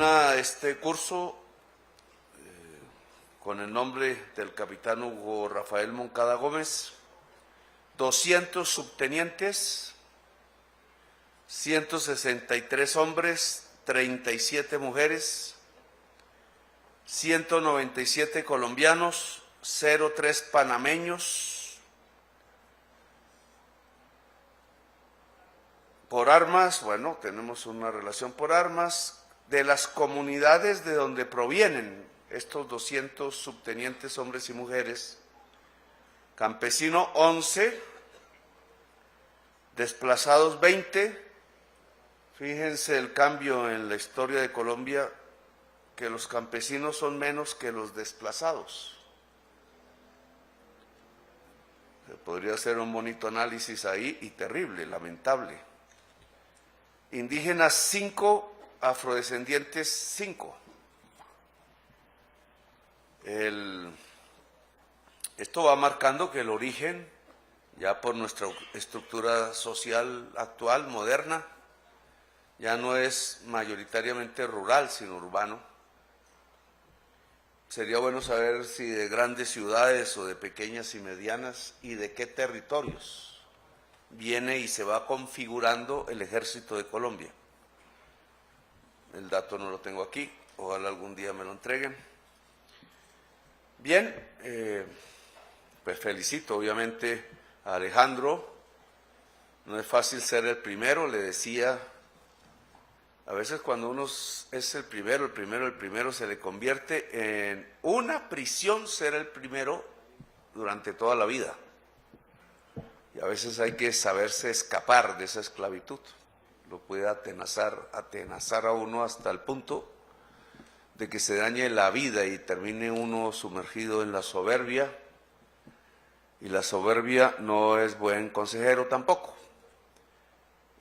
Termina este curso con el nombre del capitán Hugo Rafael Moncada Gómez, 200 subtenientes, 163 hombres, 37 mujeres, 197 colombianos, 03 panameños. Por armas, bueno, tenemos una relación por armas. De las comunidades de donde provienen estos 200 subtenientes, hombres y mujeres: campesino 11, desplazados 20. Fíjense el cambio en la historia de Colombia, que los campesinos son menos que los desplazados. Se podría hacer un bonito análisis ahí y terrible, lamentable. Indígenas 5, afrodescendientes 5. Esto va marcando que el origen, ya por nuestra estructura social actual, moderna, ya no es mayoritariamente rural, sino urbano. Sería bueno saber si de grandes ciudades o de pequeñas y medianas, y de qué territorios viene y se va configurando el ejército de Colombia. El dato no lo tengo aquí, ojalá algún día me lo entreguen. Bien, pues felicito obviamente a Alejandro. No es fácil ser el primero, le decía. A veces cuando uno es el primero se le convierte en una prisión ser el primero durante toda la vida. Y a veces hay que saberse escapar de esa esclavitud. Lo puede atenazar a uno hasta el punto de que se dañe la vida y termine uno sumergido en la soberbia. Y la soberbia no es buen consejero tampoco.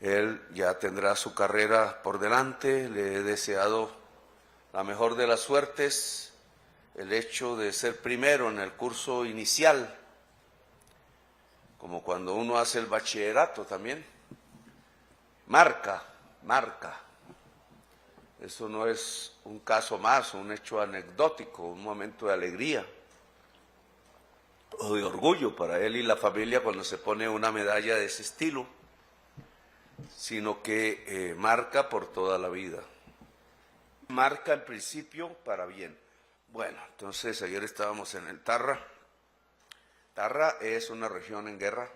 Él ya tendrá su carrera por delante, le he deseado la mejor de las suertes. El hecho de ser primero en el curso inicial, como cuando uno hace el bachillerato también, marca. Eso no es un caso más, un hecho anecdótico, un momento de alegría o de orgullo para él y la familia cuando se pone una medalla de ese estilo, sino que marca por toda la vida. Marca en principio para bien. Bueno, entonces ayer estábamos en el Tarra. Tarra es una región en guerra.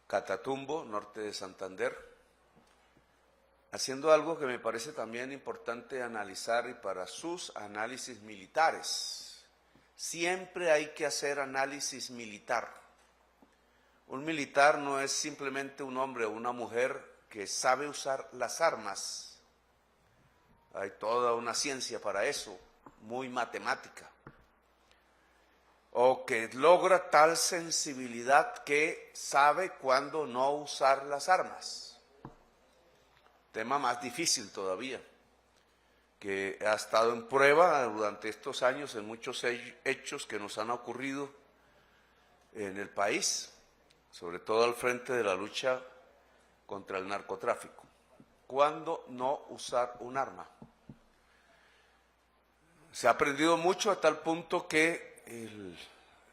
Catatumbo, norte de Santander, haciendo algo que me parece también importante analizar, y para sus análisis militares. Siempre hay que hacer análisis militar. Un militar no es simplemente un hombre o una mujer que sabe usar las armas. Hay toda una ciencia para eso, muy matemática. O que logra tal sensibilidad que sabe cuándo no usar las armas. Tema más difícil todavía, que ha estado en prueba durante estos años en muchos hechos que nos han ocurrido en el país, sobre todo al frente de la lucha contra el narcotráfico. ¿Cuándo no usar un arma? Se ha aprendido mucho a tal punto que el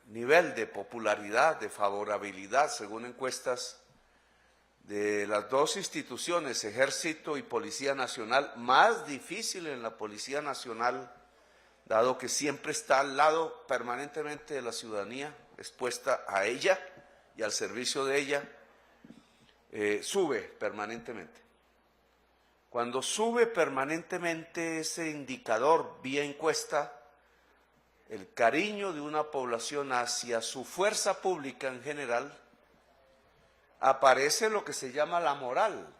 nivel de popularidad, de favorabilidad, según encuestas de las dos instituciones, Ejército y Policía Nacional, más difícil en la Policía Nacional, dado que siempre está al lado permanentemente de la ciudadanía, expuesta a ella y al servicio de ella, sube permanentemente. Cuando sube permanentemente ese indicador vía encuesta, el cariño de una población hacia su fuerza pública en general, aparece lo que se llama la moral,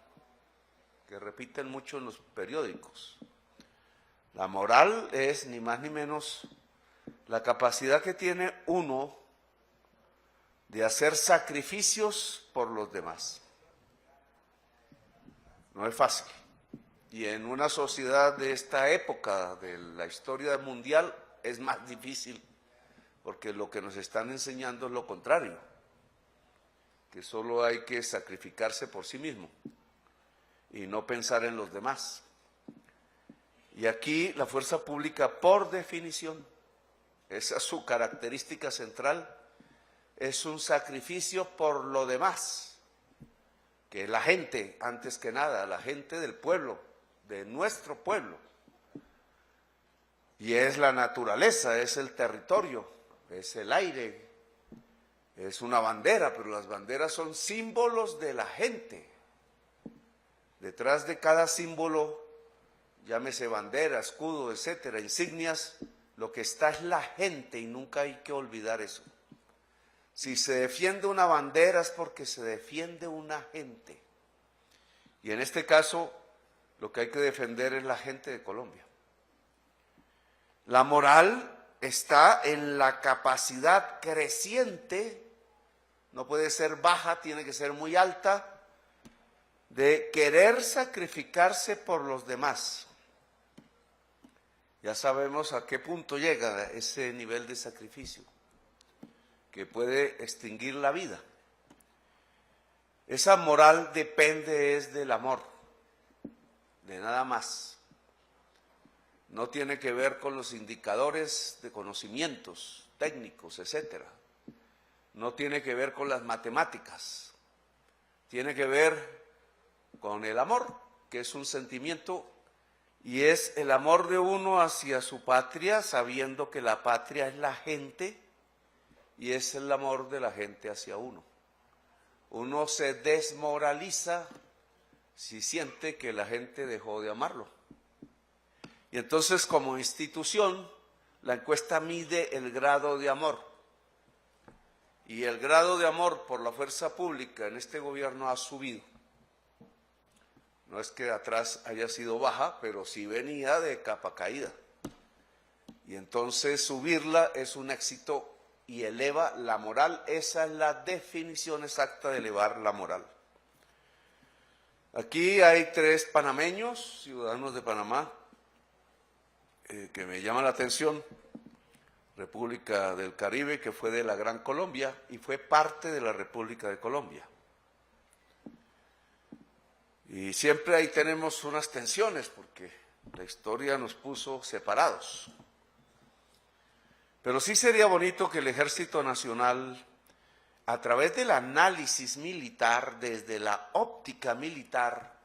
que repiten mucho en los periódicos. La moral es ni más ni menos la capacidad que tiene uno de hacer sacrificios por los demás. No es fácil. Y en una sociedad de esta época de la historia mundial es más difícil, porque lo que nos están enseñando es lo contrario, que solo hay que sacrificarse por sí mismo y no pensar en los demás. Y aquí la fuerza pública, por definición, esa es su característica central, es un sacrificio por lo demás, que la gente, antes que nada, la gente del pueblo, de nuestro pueblo, y es la naturaleza, es el territorio, es el aire, es una bandera, pero las banderas son símbolos de la gente. Detrás de cada símbolo, llámese bandera, escudo, etcétera, insignias, lo que está es la gente y nunca hay que olvidar eso. Si se defiende una bandera es porque se defiende una gente. Y en este caso, lo que hay que defender es la gente de Colombia. La moral está en la capacidad creciente, no puede ser baja, tiene que ser muy alta, de querer sacrificarse por los demás. Ya sabemos a qué punto llega ese nivel de sacrificio, que puede extinguir la vida. Esa moral depende es del amor, de nada más. No tiene que ver con los indicadores de conocimientos técnicos, etcétera. No tiene que ver con las matemáticas. Tiene que ver con el amor, que es un sentimiento, y es el amor de uno hacia su patria, sabiendo que la patria es la gente, y es el amor de la gente hacia uno. Uno se desmoraliza si siente que la gente dejó de amarlo. Y entonces, como institución, la encuesta mide el grado de amor. Y el grado de amor por la fuerza pública en este gobierno ha subido. No es que atrás haya sido baja, pero sí venía de capa caída. Y entonces subirla es un éxito y eleva la moral. Esa es la definición exacta de elevar la moral. Aquí hay 3 panameños, ciudadanos de Panamá, que me llama la atención. República del Caribe, que fue de la Gran Colombia y fue parte de la República de Colombia. Y siempre ahí tenemos unas tensiones porque la historia nos puso separados. Pero sí sería bonito que el Ejército Nacional, a través del análisis militar, desde la óptica militar,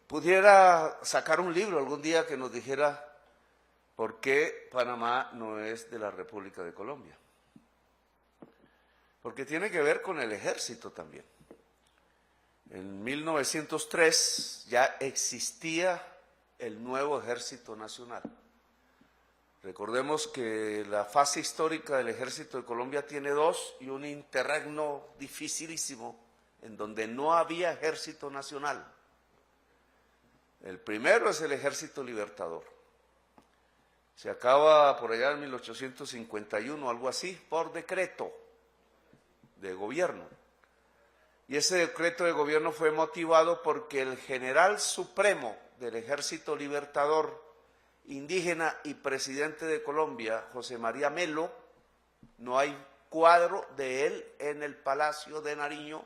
pudiera sacar un libro algún día que nos dijera por qué Panamá no es de la República de Colombia. Porque tiene que ver con el ejército también. En 1903 ya existía el nuevo Ejército Nacional. Recordemos que la fase histórica del Ejército de Colombia tiene 2 y un interregno dificilísimo en donde no había Ejército Nacional. El primero es el Ejército Libertador. Se acaba por allá en 1851, algo así, por decreto de gobierno. Y ese decreto de gobierno fue motivado porque el general supremo del Ejército Libertador, indígena y presidente de Colombia, José María Melo, no hay cuadro de él en el Palacio de Nariño,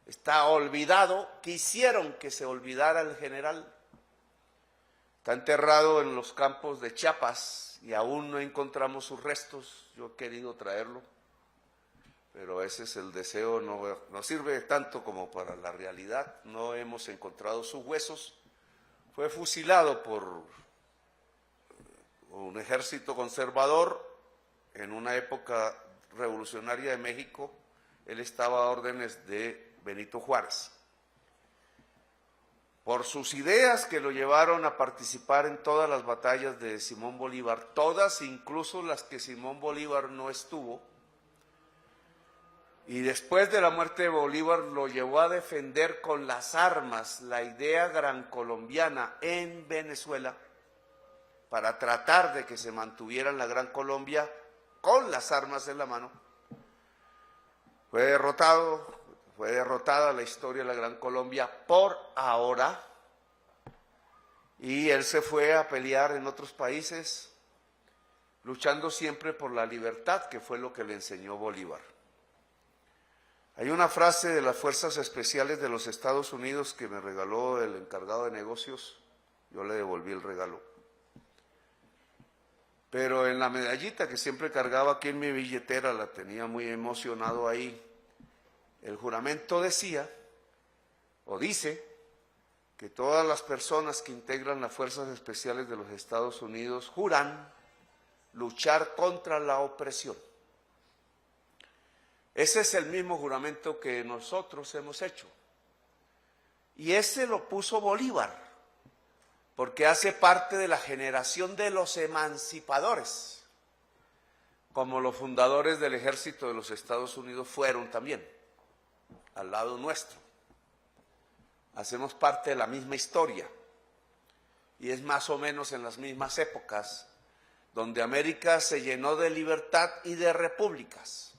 está olvidado, quisieron que se olvidara el general. Está enterrado en los campos de Chiapas y aún no encontramos sus restos. Yo he querido traerlo, pero ese es el deseo, no sirve tanto como para la realidad. No hemos encontrado sus huesos. Fue fusilado por un ejército conservador en una época revolucionaria de México. Él estaba a órdenes de Benito Juárez. Por sus ideas que lo llevaron a participar en todas las batallas de Simón Bolívar, todas, incluso las que Simón Bolívar no estuvo, y después de la muerte de Bolívar lo llevó a defender con las armas la idea gran colombiana en Venezuela, para tratar de que se mantuviera en la Gran Colombia con las armas en la mano. Fue derrotada la historia de la Gran Colombia por ahora, y él se fue a pelear en otros países, luchando siempre por la libertad, que fue lo que le enseñó Bolívar. Hay una frase de las Fuerzas Especiales de los Estados Unidos que me regaló el encargado de negocios, yo le devolví el regalo. Pero en la medallita que siempre cargaba aquí en mi billetera, la tenía muy emocionado ahí, el juramento decía, o dice, que todas las personas que integran las Fuerzas Especiales de los Estados Unidos juran luchar contra la opresión. Ese es el mismo juramento que nosotros hemos hecho. Y ese lo puso Bolívar, porque hace parte de la generación de los emancipadores, como los fundadores del ejército de los Estados Unidos fueron también, al lado nuestro. Hacemos parte de la misma historia, y es más o menos en las mismas épocas donde América se llenó de libertad y de repúblicas.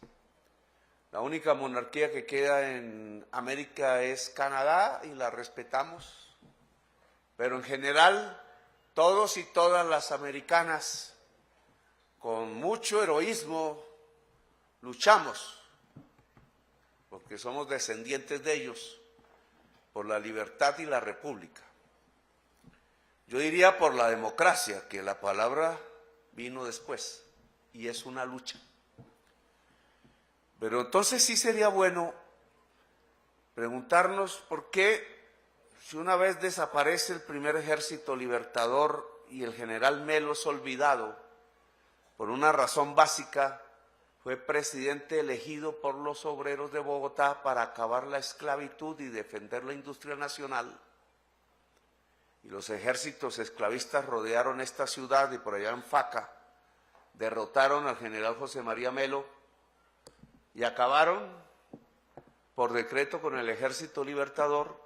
La única monarquía que queda en América es Canadá y la respetamos, pero en general todos y todas las americanas con mucho heroísmo luchamos, porque somos descendientes de ellos, por la libertad y la república. Yo diría por la democracia, que la palabra vino después y es una lucha. Pero entonces sí sería bueno preguntarnos por qué, si una vez desaparece el primer ejército libertador y el general Melo es olvidado, por una razón básica, fue presidente elegido por los obreros de Bogotá para acabar la esclavitud y defender la industria nacional. Y los ejércitos esclavistas rodearon esta ciudad y por allá en Faca derrotaron al general José María Melo y acabaron por decreto con el ejército libertador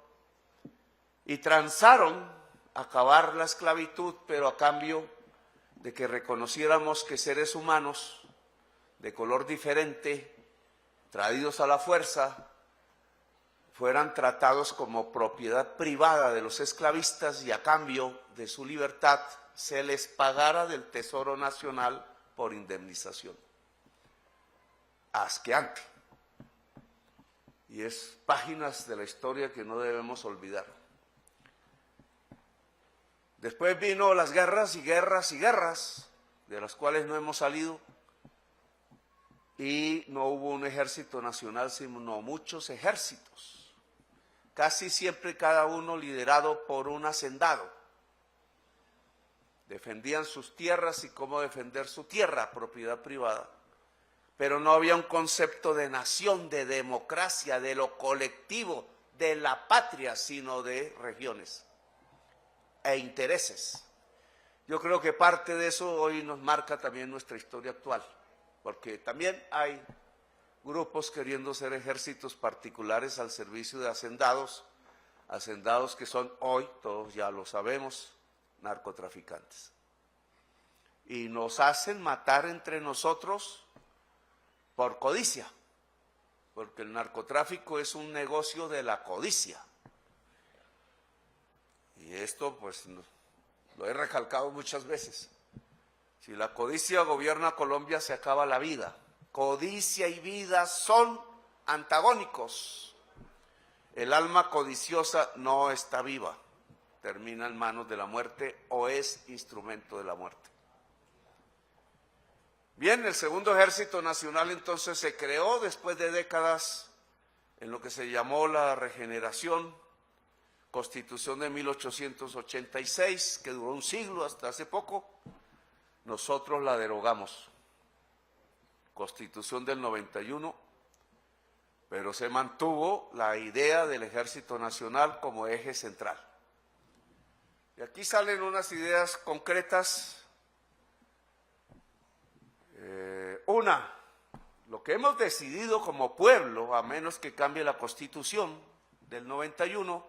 y transaron acabar la esclavitud, pero a cambio de que reconociéramos que seres humanos de color diferente, traídos a la fuerza, fueran tratados como propiedad privada de los esclavistas y a cambio de su libertad se les pagara del Tesoro Nacional por indemnización. Asqueante. Y es páginas de la historia que no debemos olvidar. Después vino las guerras y guerras y guerras, de las cuales no hemos salido, y no hubo un ejército nacional, sino muchos ejércitos, casi siempre cada uno liderado por un hacendado. Defendían sus tierras y cómo defender su tierra, propiedad privada. Pero no había un concepto de nación, de democracia, de lo colectivo, de la patria, sino de regiones e intereses. Yo creo que parte de eso hoy nos marca también nuestra historia actual, porque también hay grupos queriendo ser ejércitos particulares al servicio de hacendados que son hoy, todos ya lo sabemos, narcotraficantes. Y nos hacen matar entre nosotros por codicia, porque el narcotráfico es un negocio de la codicia. Y esto pues lo he recalcado muchas veces. Si la codicia gobierna Colombia, se acaba la vida. Codicia y vida son antagónicos. El alma codiciosa no está viva, termina en manos de la muerte o es instrumento de la muerte. Bien, el segundo ejército nacional entonces se creó después de décadas en lo que se llamó la regeneración, Constitución de 1886, que duró un siglo hasta hace poco. Nosotros la derogamos, Constitución del 91, pero se mantuvo la idea del Ejército Nacional como eje central. Y aquí salen unas ideas concretas. Una, lo que hemos decidido como pueblo, a menos que cambie la Constitución del 91,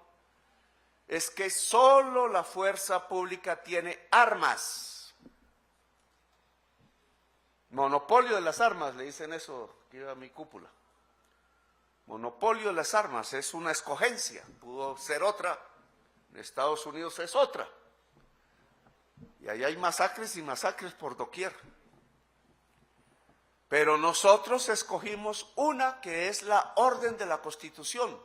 es que solo la fuerza pública tiene armas. Monopolio de las armas, le dicen eso aquí a mi cúpula. Monopolio de las armas es una escogencia, pudo ser otra, en Estados Unidos es otra. Y allá hay masacres y masacres por doquier. Pero nosotros escogimos una que es la orden de la Constitución.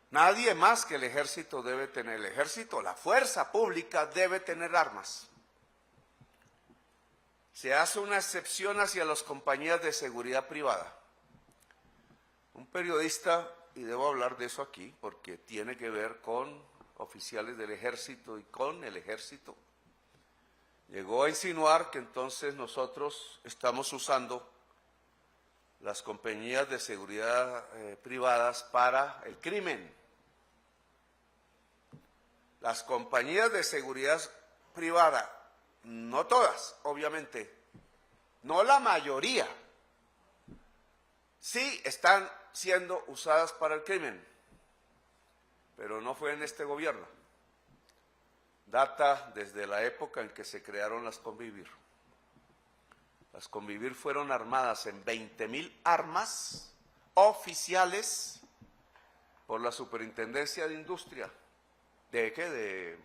Nadie más que el ejército debe tener, el ejército, la fuerza pública debe tener armas. Se hace una excepción hacia las compañías de seguridad privada. Un periodista, y debo hablar de eso aquí porque tiene que ver con oficiales del ejército y con el ejército, llegó a insinuar que entonces nosotros estamos usando las compañías de seguridad privadas para el crimen. Las compañías de seguridad privada, no todas, obviamente, no la mayoría, sí están siendo usadas para el crimen, pero no fue en este gobierno. Data desde la época en que se crearon las Convivir. Las Convivir fueron armadas en 20,000 armas oficiales por la Superintendencia de Industria. ¿De qué? De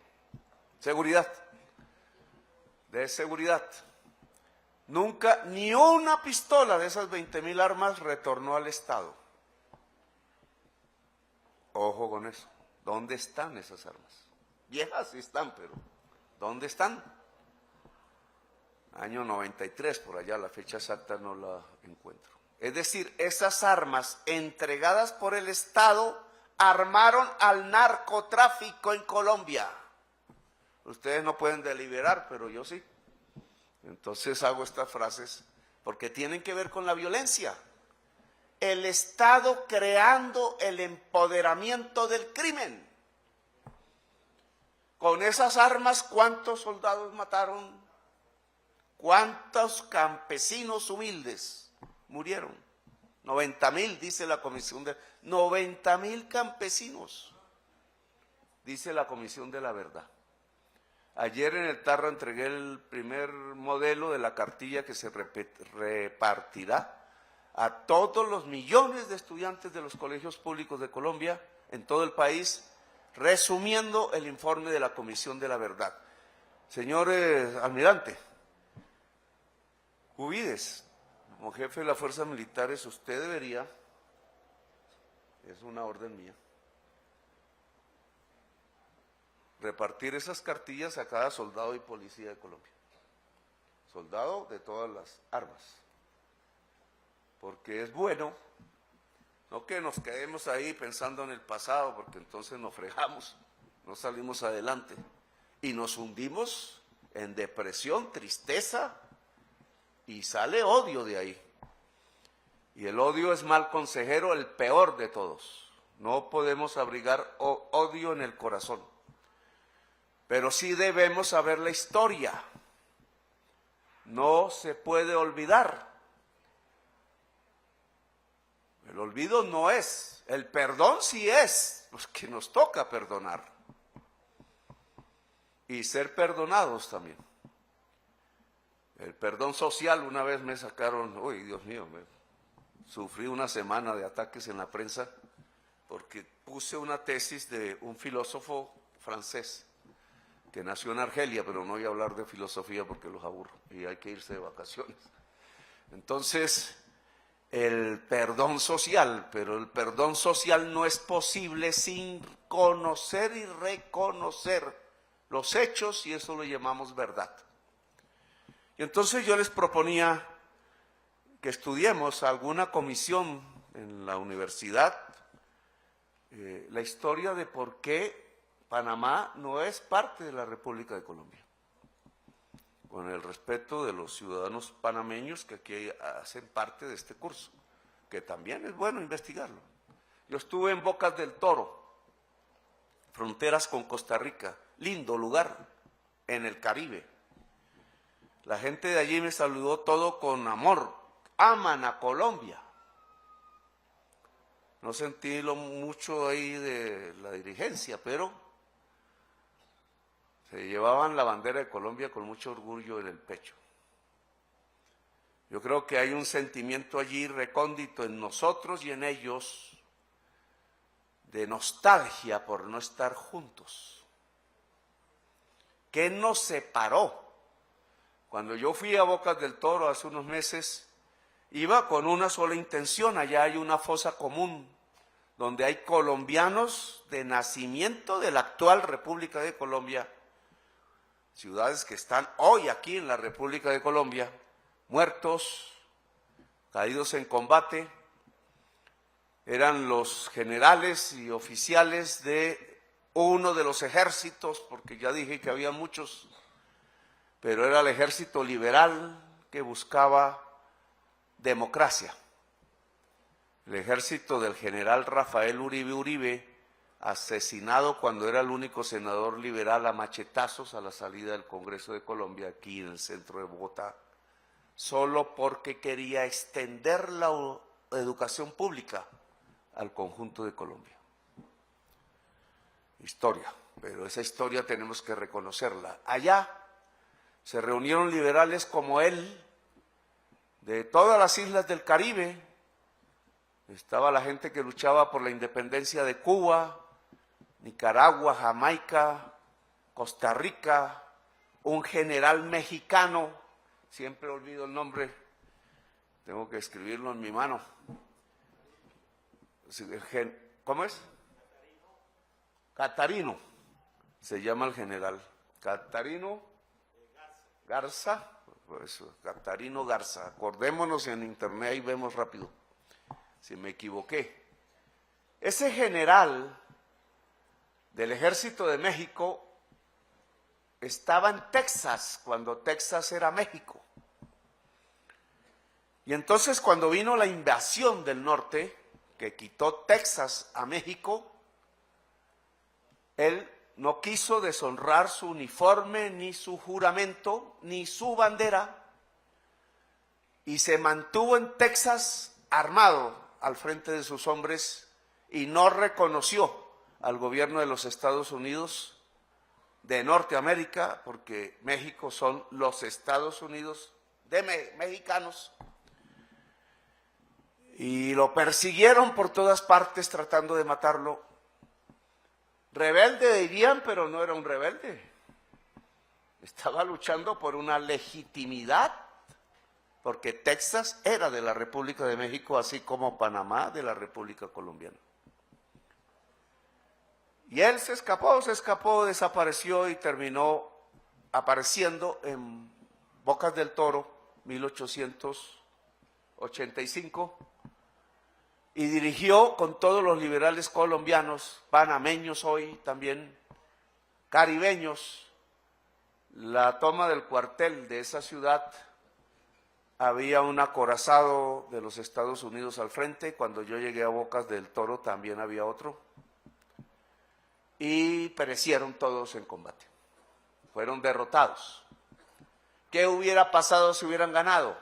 seguridad. De seguridad. Nunca, ni una pistola de esas 20,000 armas retornó al Estado. Ojo con eso. ¿Dónde están esas armas? Viejas sí están, pero ¿dónde están? Año 93, por allá, la fecha exacta no la encuentro. Es decir, esas armas entregadas por el Estado armaron al narcotráfico en Colombia. Ustedes no pueden deliberar, pero yo sí. Entonces hago estas frases porque tienen que ver con la violencia. El Estado creando el empoderamiento del crimen. Con esas armas, ¿cuántos soldados mataron? ¿Cuántos campesinos humildes murieron? 90,000, dice la Comisión de... 90,000 campesinos, dice la Comisión de la Verdad. Ayer en el Tarra entregué el primer modelo de la cartilla que se repartirá a todos los millones de estudiantes de los colegios públicos de Colombia, en todo el país, resumiendo el informe de la Comisión de la Verdad. Señor almirante, Cubides, como jefe de las fuerzas militares, usted debería, es una orden mía, repartir esas cartillas a cada soldado y policía de Colombia. Soldado de todas las armas. Porque es bueno, no que nos quedemos ahí pensando en el pasado, porque entonces nos fregamos, no salimos adelante y nos hundimos en depresión, tristeza, y sale odio de ahí. Y el odio es mal consejero, el peor de todos. No podemos abrigar odio en el corazón. Pero sí debemos saber la historia. No se puede olvidar. El olvido no es, el perdón sí es, porque nos toca perdonar. Y ser perdonados también. El perdón social, una vez me sacaron, uy, Dios mío, sufrí una semana de ataques en la prensa porque puse una tesis de un filósofo francés que nació en Argelia, pero no voy a hablar de filosofía porque los aburro y hay que irse de vacaciones. Entonces, el perdón social, pero el perdón social no es posible sin conocer y reconocer los hechos, y eso lo llamamos verdad. Y entonces yo les proponía que estudiemos alguna comisión en la universidad, la historia de por qué Panamá no es parte de la República de Colombia. Con el respeto de los ciudadanos panameños que aquí hacen parte de este curso, que también es bueno investigarlo. Yo estuve en Bocas del Toro, fronteras con Costa Rica, lindo lugar, en el Caribe. La gente de allí me saludó todo con amor, aman a Colombia. No sentí lo mucho ahí de la dirigencia, pero se llevaban la bandera de Colombia con mucho orgullo en el pecho. Yo creo que hay un sentimiento allí recóndito en nosotros y en ellos de nostalgia por no estar juntos. ¿Qué nos separó Cuando yo fui a Bocas del Toro hace unos meses, iba con una sola intención. Allá hay una fosa común donde hay colombianos de nacimiento de la actual República de Colombia, ciudades que están hoy aquí en la República de Colombia, muertos, caídos en combate. Eran los generales y oficiales de uno de los ejércitos, porque ya dije que había muchos, pero era el ejército liberal que buscaba democracia. El ejército del general Rafael Uribe Uribe, asesinado cuando era el único senador liberal a machetazos a la salida del Congreso de Colombia, aquí en el centro de Bogotá, solo porque quería extender la educación pública al conjunto de Colombia. Historia, pero esa historia tenemos que reconocerla. Allá se reunieron liberales como él, de todas las islas del Caribe. Estaba la gente que luchaba por la independencia de Cuba, Nicaragua, Jamaica, Costa Rica, un general mexicano, siempre olvido el nombre, tengo que escribirlo en mi mano. ¿Cómo es? Catarino, se llama el general. Catarino Garza, pues, Catarino Garza. Acordémonos en internet, ahí vemos rápido si me equivoqué. Ese general del Ejército de México estaba en Texas cuando Texas era México. Y entonces cuando vino la invasión del norte, que quitó Texas a México, él no quiso deshonrar su uniforme, ni su juramento, ni su bandera, y se mantuvo en Texas armado al frente de sus hombres y no reconoció al gobierno de los Estados Unidos de Norteamérica, porque México son los Estados Unidos de mexicanos, y lo persiguieron por todas partes tratando de matarlo. Rebelde dirían, pero no era un rebelde. Estaba luchando por una legitimidad, porque Texas era de la República de México, así como Panamá de la República Colombiana. Y él se escapó, desapareció y terminó apareciendo en Bocas del Toro, 1885, y dirigió con todos los liberales colombianos, panameños hoy también, caribeños, la toma del cuartel de esa ciudad. Había un acorazado de los Estados Unidos al frente. Cuando yo llegué a Bocas del Toro también había otro. Y perecieron todos en combate. Fueron derrotados. ¿Qué hubiera pasado si hubieran ganado?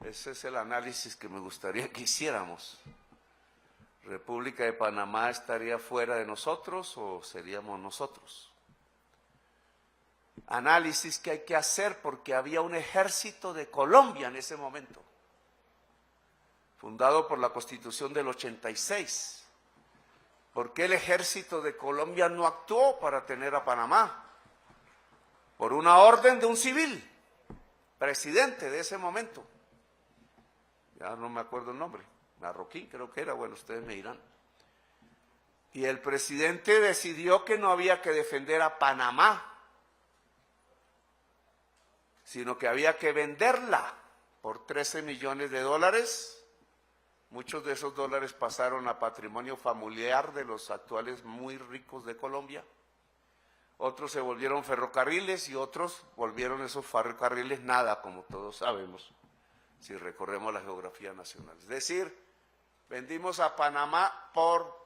Ese es el análisis que me gustaría que hiciéramos. ¿República de Panamá estaría fuera de nosotros o seríamos nosotros? Análisis que hay que hacer, porque había un ejército de Colombia en ese momento, fundado por la Constitución del 86. ¿Por qué el ejército de Colombia no actuó para tener a Panamá? Por una orden de un civil, presidente de ese momento. Ya no me acuerdo el nombre, Marroquín creo que era, bueno, ustedes me dirán. Y el presidente decidió que no había que defender a Panamá, sino que había que venderla por 13 millones de dólares. Muchos de esos dólares pasaron a patrimonio familiar de los actuales muy ricos de Colombia. Otros se volvieron ferrocarriles y otros volvieron esos ferrocarriles nada, como todos sabemos, si recorremos la geografía nacional. Es decir, vendimos a Panamá por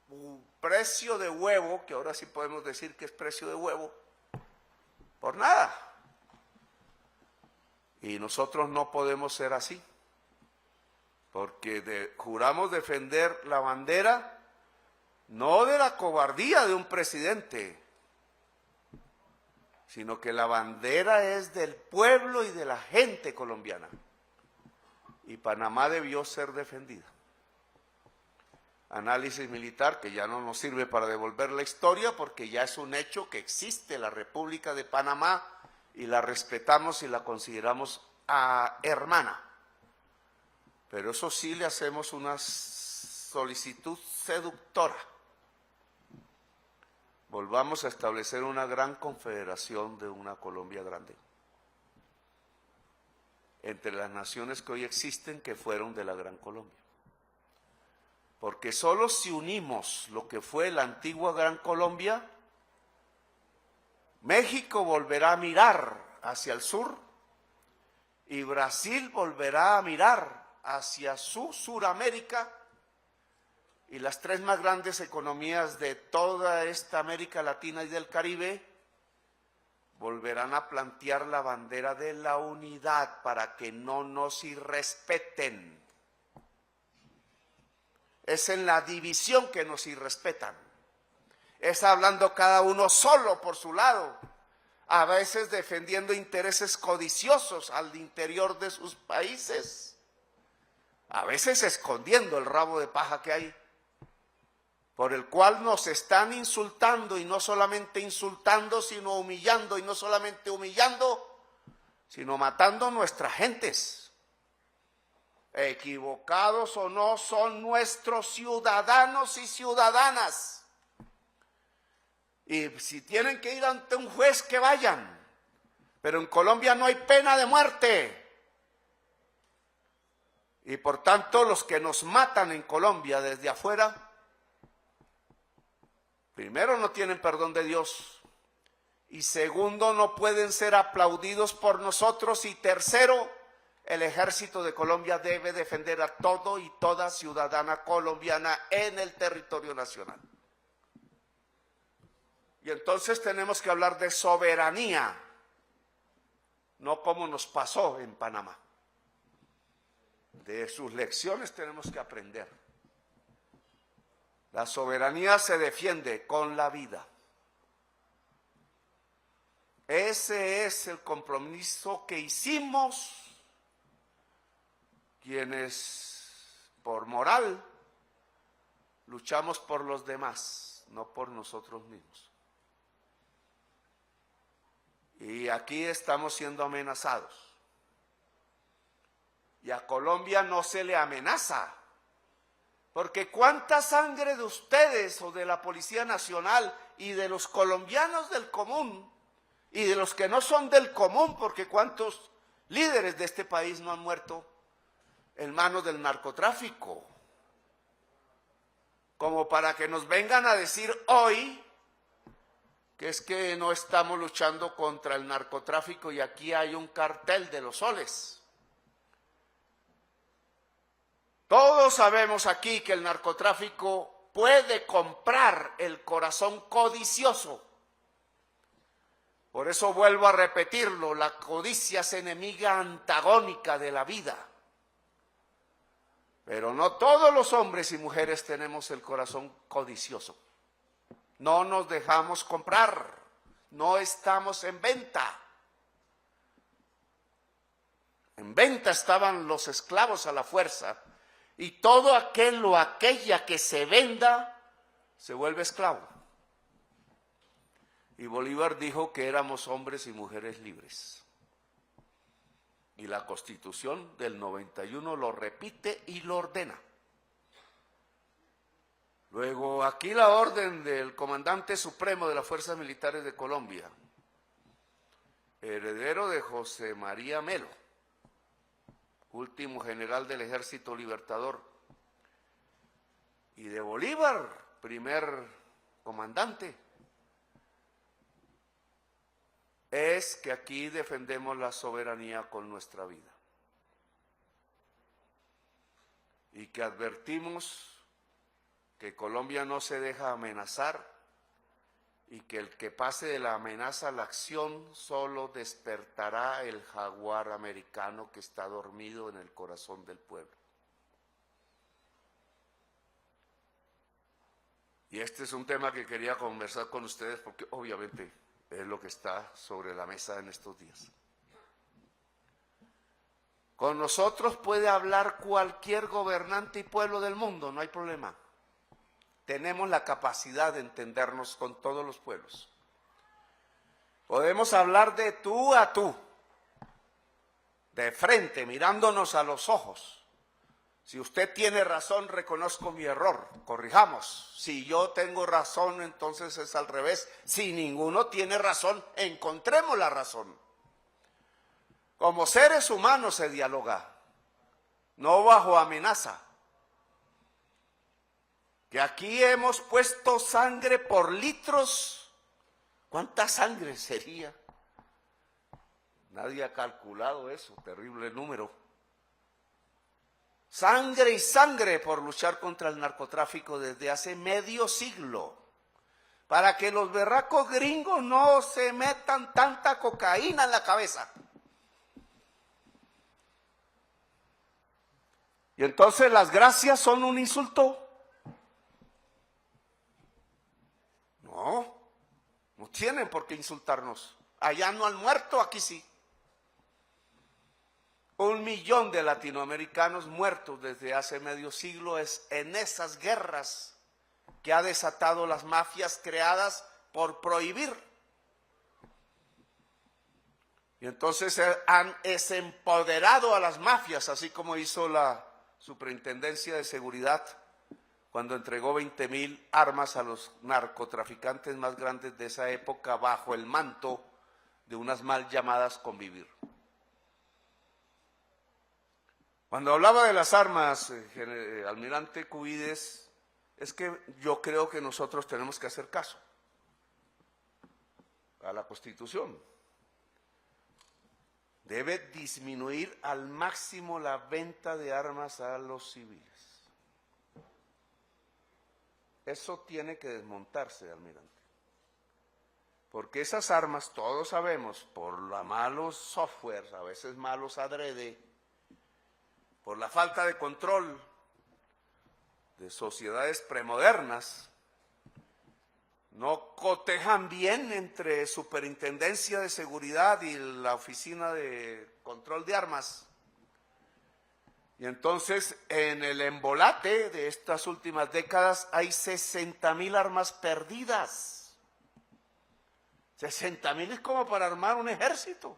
un precio de huevo, que ahora sí podemos decir que es precio de huevo, por nada. Y nosotros no podemos ser así, porque juramos defender la bandera no de la cobardía de un presidente, sino que la bandera es del pueblo y de la gente colombiana. Y Panamá debió ser defendida. Análisis militar que ya no nos sirve para devolver la historia, porque ya es un hecho que existe la República de Panamá y la respetamos y la consideramos hermana. Pero eso sí, le hacemos una solicitud seductora. Volvamos a establecer una gran confederación de una Colombia grande, entre las naciones que hoy existen, que fueron de la Gran Colombia. Porque solo si unimos lo que fue la antigua Gran Colombia, México volverá a mirar hacia el sur y Brasil volverá a mirar hacia su Suramérica, y las tres más grandes economías de toda esta América Latina y del Caribe volverán a plantear la bandera de la unidad para que no nos irrespeten. Es en la división que nos irrespetan. Es hablando cada uno solo por su lado, a veces defendiendo intereses codiciosos al interior de sus países, a veces escondiendo el rabo de paja que hay, por el cual nos están insultando, y no solamente insultando, sino humillando, y no solamente humillando, sino matando nuestras gentes. Equivocados o no, son nuestros ciudadanos y ciudadanas. Y si tienen que ir ante un juez, que vayan. Pero en Colombia no hay pena de muerte. Y por tanto, los que nos matan en Colombia desde afuera, primero, no tienen perdón de Dios, y segundo, no pueden ser aplaudidos por nosotros, y tercero, el ejército de Colombia debe defender a todo y toda ciudadana colombiana en el territorio nacional. Y entonces tenemos que hablar de soberanía, no como nos pasó en Panamá. De sus lecciones tenemos que aprender. La soberanía se defiende con la vida. Ese es el compromiso que hicimos quienes por moral luchamos por los demás, no por nosotros mismos. Y aquí estamos siendo amenazados. Y a Colombia no se le amenaza. Porque cuánta sangre de ustedes o de la Policía Nacional y de los colombianos del común y de los que no son del común, porque cuántos líderes de este país no han muerto en manos del narcotráfico, como para que nos vengan a decir hoy que es que no estamos luchando contra el narcotráfico y aquí hay un cartel de los soles. Todos sabemos aquí que el narcotráfico puede comprar el corazón codicioso. Por eso vuelvo a repetirlo, la codicia es enemiga antagónica de la vida. Pero no todos los hombres y mujeres tenemos el corazón codicioso. No nos dejamos comprar, no estamos en venta. En venta estaban los esclavos a la fuerza. Y todo aquel o aquella que se venda se vuelve esclavo. Y Bolívar dijo que éramos hombres y mujeres libres. Y la Constitución del 91 lo repite y lo ordena. Luego, aquí la orden del Comandante Supremo de las Fuerzas Militares de Colombia, heredero de José María Melo, último general del Ejército Libertador, y de Bolívar, primer comandante, es que aquí defendemos la soberanía con nuestra vida. Y que advertimos que Colombia no se deja amenazar y que el que pase de la amenaza a la acción solo despertará el jaguar americano que está dormido en el corazón del pueblo. Y este es un tema que quería conversar con ustedes porque obviamente es lo que está sobre la mesa en estos días. Con nosotros puede hablar cualquier gobernante y pueblo del mundo, no hay problema. Tenemos la capacidad de entendernos con todos los pueblos. Podemos hablar de tú a tú, de frente, mirándonos a los ojos. Si usted tiene razón, reconozco mi error, corrijamos. Si yo tengo razón, entonces es al revés. Si ninguno tiene razón, encontremos la razón. Como seres humanos se dialoga, no bajo amenaza. Que aquí hemos puesto sangre por litros. ¿Cuánta sangre sería? Nadie ha calculado eso, terrible número. Sangre y sangre por luchar contra el narcotráfico desde hace medio siglo, para que los berracos gringos no se metan tanta cocaína en la cabeza. Y entonces las gracias son un insulto. No, no tienen por qué insultarnos. Allá no han muerto, aquí sí. 1 millón de latinoamericanos muertos desde hace medio siglo es en esas guerras que ha desatado las mafias creadas por prohibir. Y entonces han empoderado a las mafias, así como hizo la Superintendencia de Seguridad cuando entregó 20,000 armas a los narcotraficantes más grandes de esa época bajo el manto de unas mal llamadas convivir. Cuando hablaba de las armas, almirante Cubides, es que yo creo que nosotros tenemos que hacer caso a la Constitución. Debe disminuir al máximo la venta de armas a los civiles. Eso tiene que desmontarse, almirante. Porque esas armas, todos sabemos, por los malos softwares, a veces malos adrede, por la falta de control de sociedades premodernas, no cotejan bien entre Superintendencia de Seguridad y la Oficina de Control de Armas. Y entonces, en el embolate de estas últimas décadas hay 60,000 armas perdidas. 60,000 es como para armar un ejército.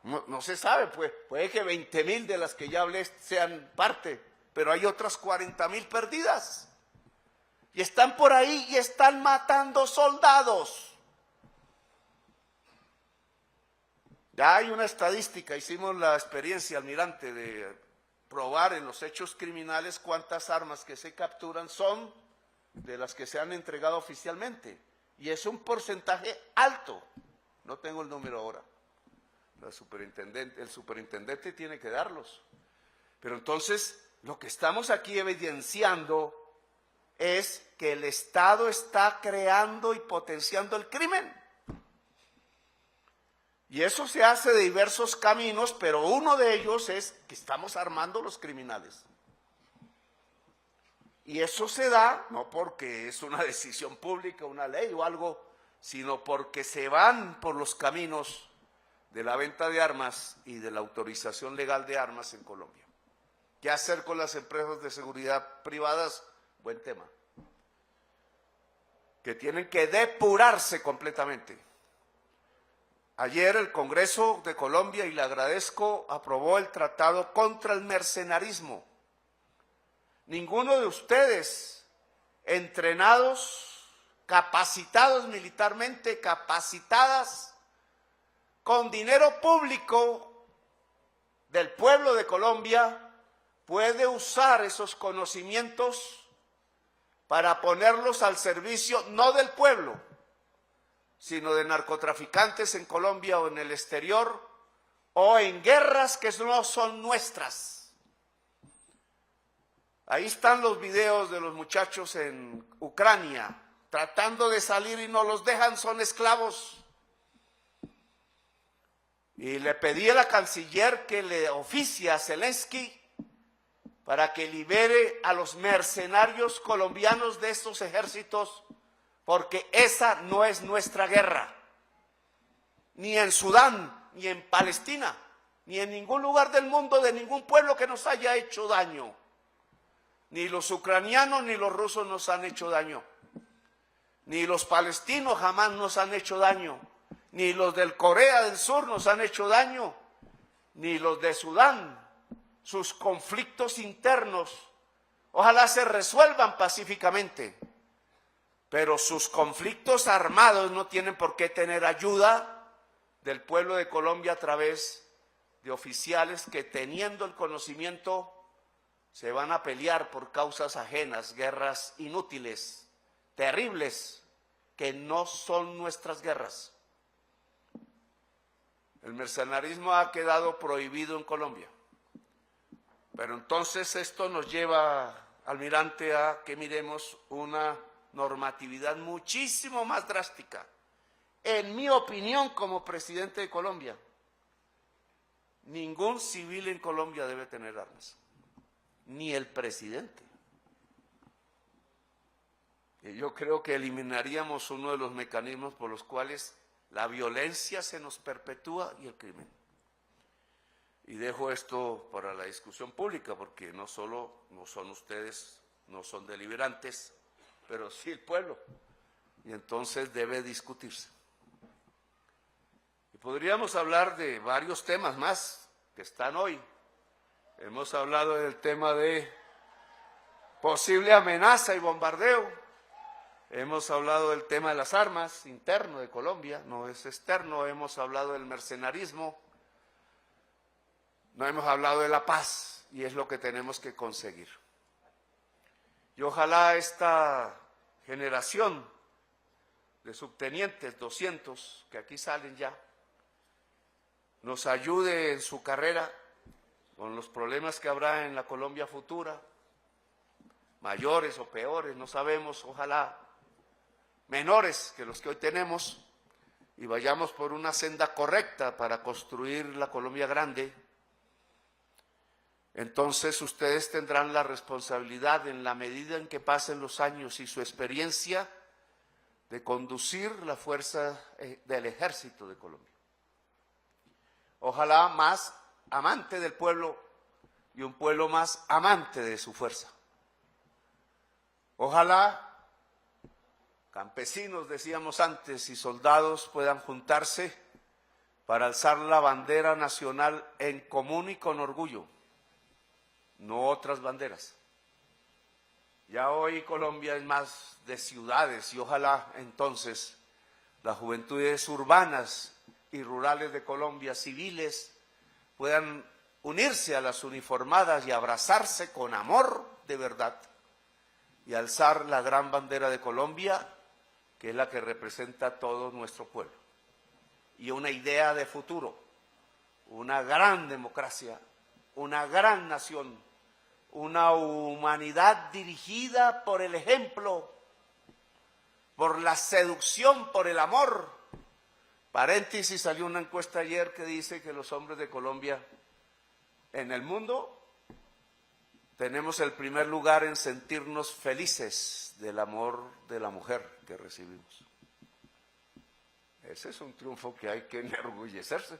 No se sabe, pues, puede que 20,000 de las que ya hablé sean parte, pero hay otras 40,000 perdidas. Y están por ahí y están matando soldados. Ya hay una estadística, hicimos la experiencia, almirante, de probar en los hechos criminales cuántas armas que se capturan son de las que se han entregado oficialmente. Y es un porcentaje alto. No tengo el número ahora. El superintendente tiene que darlos. Pero entonces, lo que estamos aquí evidenciando es que el Estado está creando y potenciando el crimen. Y eso se hace de diversos caminos, pero uno de ellos es que estamos armando los criminales. Y eso se da, no porque es una decisión pública, una ley o algo, sino porque se van por los caminos de la venta de armas y de la autorización legal de armas en Colombia. ¿Qué hacer con las empresas de seguridad privadas? Buen tema. Que tienen que depurarse completamente. Ayer el Congreso de Colombia, y le agradezco, aprobó el tratado contra el mercenarismo. Ninguno de ustedes, entrenados, capacitados militarmente, capacitadas, con dinero público del pueblo de Colombia, puede usar esos conocimientos para ponerlos al servicio no del pueblo, sino de narcotraficantes en Colombia o en el exterior, o en guerras que no son nuestras. Ahí están los videos de los muchachos en Ucrania, tratando de salir y no los dejan, son esclavos. Y le pedí a la canciller que le oficie a Zelensky para que libere a los mercenarios colombianos de estos ejércitos, porque esa no es nuestra guerra, ni en Sudán, ni en Palestina, ni en ningún lugar del mundo, de ningún pueblo que nos haya hecho daño. Ni los ucranianos ni los rusos nos han hecho daño. ni los palestinos jamás nos han hecho daño, ni los del Corea del Sur nos han hecho daño, ni los de Sudán. Sus conflictos internos, ojalá se resuelvan pacíficamente, pero sus conflictos armados no tienen por qué tener ayuda del pueblo de Colombia a través de oficiales que, teniendo el conocimiento, se van a pelear por causas ajenas, guerras inútiles, terribles, que no son nuestras guerras. El mercenarismo ha quedado prohibido en Colombia. Pero entonces esto nos lleva, almirante, a que miremos una normatividad muchísimo más drástica. En mi opinión, como presidente de Colombia, ningún civil en Colombia debe tener armas, ni el presidente. Y yo creo que eliminaríamos uno de los mecanismos por los cuales la violencia se nos perpetúa y el crimen. Y dejo esto para la discusión pública, porque no son ustedes, no son deliberantes, pero sí el pueblo, y entonces debe discutirse. Y podríamos hablar de varios temas más que están hoy. Hemos hablado del tema de posible amenaza y bombardeo. Hemos hablado del tema de las armas, interno de Colombia, no es externo. Hemos hablado del mercenarismo. No hemos hablado de la paz, y es lo que tenemos que conseguir. Y ojalá esta generación de subtenientes, 200, que aquí salen ya, nos ayude en su carrera con los problemas que habrá en la Colombia futura, mayores o peores, no sabemos, ojalá menores que los que hoy tenemos, y vayamos por una senda correcta para construir la Colombia grande. Entonces ustedes tendrán la responsabilidad, en la medida en que pasen los años y su experiencia, de conducir la fuerza del ejército de Colombia. Ojalá más amante del pueblo y un pueblo más amante de su fuerza. Ojalá campesinos, decíamos antes, y soldados puedan juntarse para alzar la bandera nacional en común y con orgullo, no otras banderas. Ya hoy Colombia es más de ciudades, y ojalá entonces las juventudes urbanas y rurales de Colombia, civiles, puedan unirse a las uniformadas y abrazarse con amor de verdad y alzar la gran bandera de Colombia, que es la que representa a todo nuestro pueblo, y una idea de futuro, una gran democracia, una gran nación, una humanidad dirigida por el ejemplo, por la seducción, por el amor. Paréntesis, salió una encuesta ayer que dice que los hombres de Colombia en el mundo tenemos el primer lugar en sentirnos felices del amor de la mujer que recibimos. Ese es un triunfo que hay que enorgullecerse.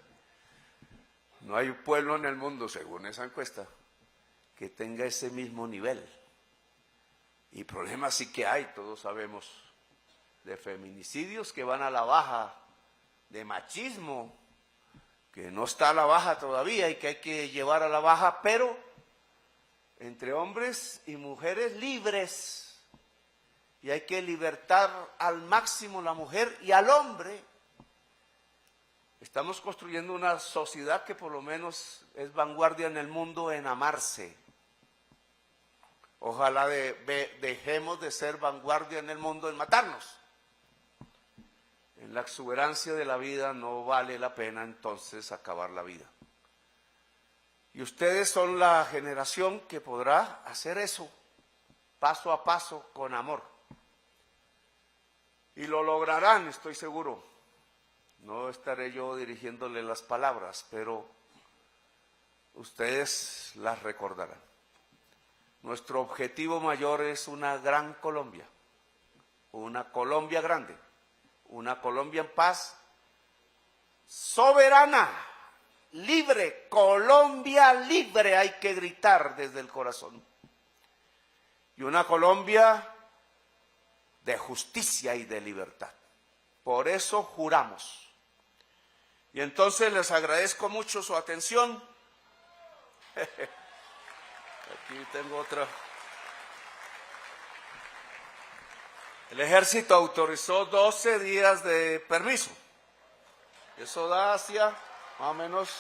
No hay pueblo en el mundo, según esa encuesta, que tenga ese mismo nivel. Y problemas sí que hay, todos sabemos, de feminicidios que van a la baja, de machismo que no está a la baja todavía y que hay que llevar a la baja, pero entre hombres y mujeres libres, y hay que libertar al máximo la mujer y al hombre. Estamos construyendo una sociedad que por lo menos es vanguardia en el mundo en amarse. Ojalá dejemos de ser vanguardia en el mundo en matarnos. En la exuberancia de la vida no vale la pena entonces acabar la vida. Y ustedes son la generación que podrá hacer eso, paso a paso, con amor. Y lo lograrán, estoy seguro. No estaré yo dirigiéndole las palabras, pero ustedes las recordarán. Nuestro objetivo mayor es una gran Colombia, una Colombia grande, una Colombia en paz, soberana, libre, Colombia libre, hay que gritar desde el corazón. Y una Colombia de justicia y de libertad. Por eso juramos. Y entonces les agradezco mucho su atención. Aquí tengo otra. El ejército autorizó 12 días de permiso. Eso da hacia más o menos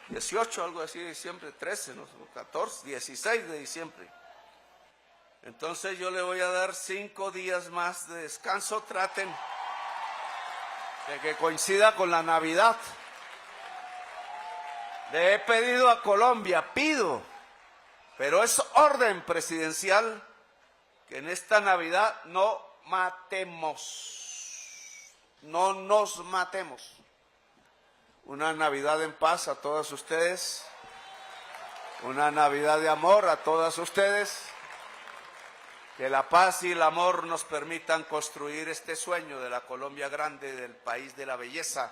18, algo así, de diciembre, 13, no, 14, 16 de diciembre. Entonces yo le voy a dar 5 días más de descanso. Traten de que coincida con la Navidad. Le he pedido a Colombia, pero es orden presidencial que en esta Navidad no matemos, no nos matemos. Una Navidad en paz a todos ustedes, una Navidad de amor a todas ustedes. Que la paz y el amor nos permitan construir este sueño de la Colombia grande, del país de la belleza,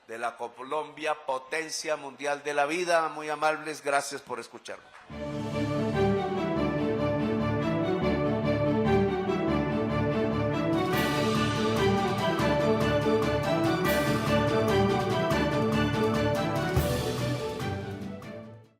de la Colombia potencia mundial de la vida. Muy amables, gracias por escucharme.